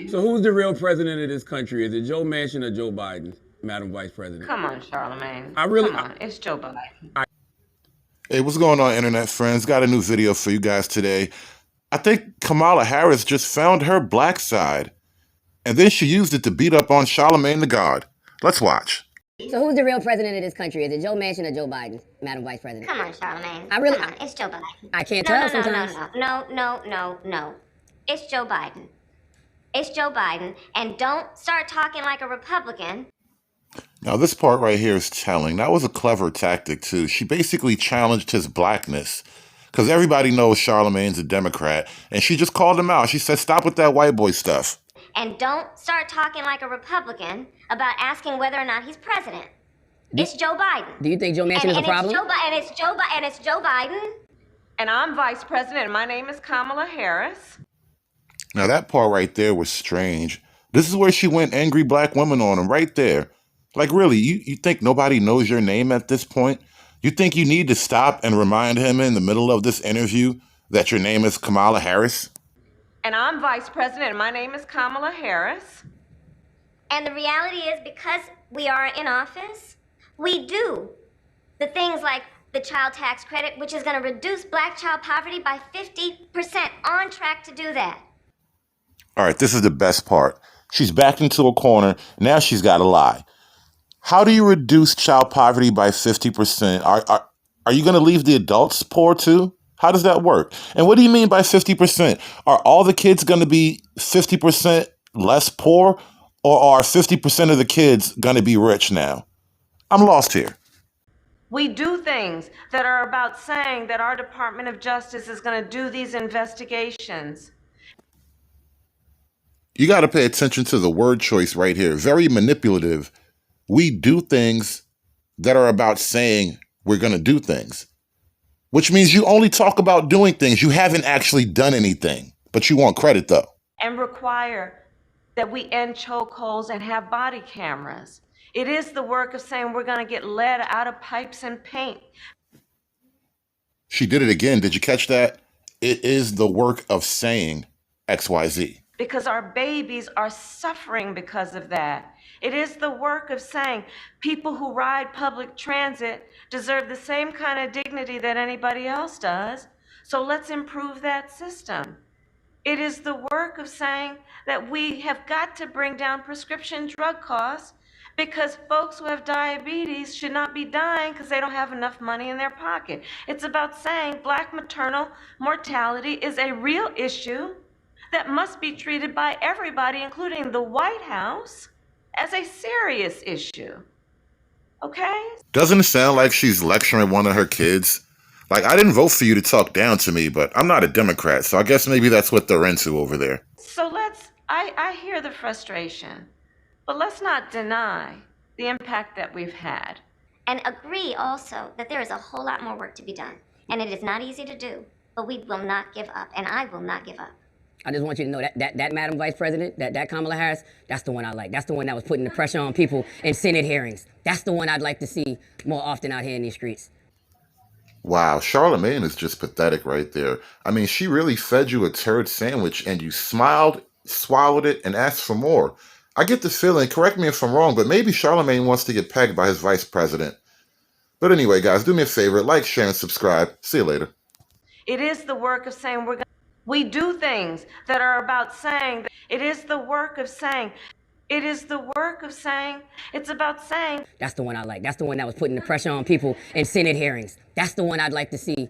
So who's the real president of this country? Is it Joe Manchin or Joe Biden, Madam Vice President? Come on, Charlamagne. Come on, it's Joe Biden. Hey, what's going on, internet friends? Got a new video for you guys today. I think Kamala Harris just found her black side, and then she used it to beat up on Charlamagne the God. Let's watch. So who's the real president of this country? Is it Joe Manchin or Joe Biden, Madam Vice President? Come on, Charlamagne. Come on, it's Joe Biden. I can't tell sometimes. No. It's Joe Biden. It's Joe Biden. And don't start talking like a Republican. Now, this part right here is telling. That was a clever tactic, too. She basically challenged his blackness, because everybody knows Charlamagne's a Democrat, and she just called him out. She said, stop with that white boy stuff. And don't start talking like a Republican about asking whether or not he's president. It's Joe Biden. Do you think Joe Manchin is a problem? It's Joe Biden. And I'm Vice President, and my name is Kamala Harris. Now, that part right there was strange. This is where she went angry black women on him, right there. Like, really, you think nobody knows your name at this point? You think you need to stop and remind him in the middle of this interview that your name is Kamala Harris? And I'm Vice President, and my name is Kamala Harris. And the reality is, because we are in office, we do the things like the child tax credit, which is going to reduce black child poverty by 50%, on track to do that. All right, this is the best part. She's backed into a corner. Now she's got to lie. How do you reduce child poverty by 50%? Are you going to leave the adults poor too? How does that work? And what do you mean by 50%? Are all the kids going to be 50% less poor, or are 50% of the kids going to be rich now? I'm lost here. We do things that are about saying that our Department of Justice is going to do these investigations. You got to pay attention to the word choice right here. Very manipulative. We do things that are about saying we're going to do things, which means you only talk about doing things. You haven't actually done anything, but you want credit though. And require that we end chokeholds and have body cameras. It is the work of saying we're going to get lead out of pipes and paint. She did it again. Did you catch that? It is the work of saying XYZ. Because our babies are suffering because of that. It is the work of saying people who ride public transit deserve the same kind of dignity that anybody else does. So let's improve that system. It is the work of saying that we have got to bring down prescription drug costs, because folks who have diabetes should not be dying because they don't have enough money in their pocket. It's about saying black maternal mortality is a real issue that must be treated by everybody, including the White House, as a serious issue. Okay? Doesn't it sound like she's lecturing one of her kids? Like, I didn't vote for you to talk down to me, but I'm not a Democrat, so I guess maybe that's what they're into over there. So I hear the frustration, but let's not deny the impact that we've had. And agree also that there is a whole lot more work to be done. And it is not easy to do, but we will not give up, and I will not give up. I just want you to know that Madam Vice President, that Kamala Harris, that's the one I like. That's the one that was putting the pressure on people in Senate hearings. That's the one I'd like to see more often out here in these streets. Wow, Charlamagne is just pathetic right there. I mean, she really fed you a turd sandwich and you smiled, swallowed it, and asked for more. I get the feeling, correct me if I'm wrong, but maybe Charlamagne wants to get pegged by his vice president. But anyway, guys, do me a favor, like, share, and subscribe. See you later. It is the work of saying we do things that are about saying. It is the work of saying. It is the work of saying. It's about saying. That's the one I like. That's the one that was putting the pressure on people in Senate hearings. That's the one I'd like to see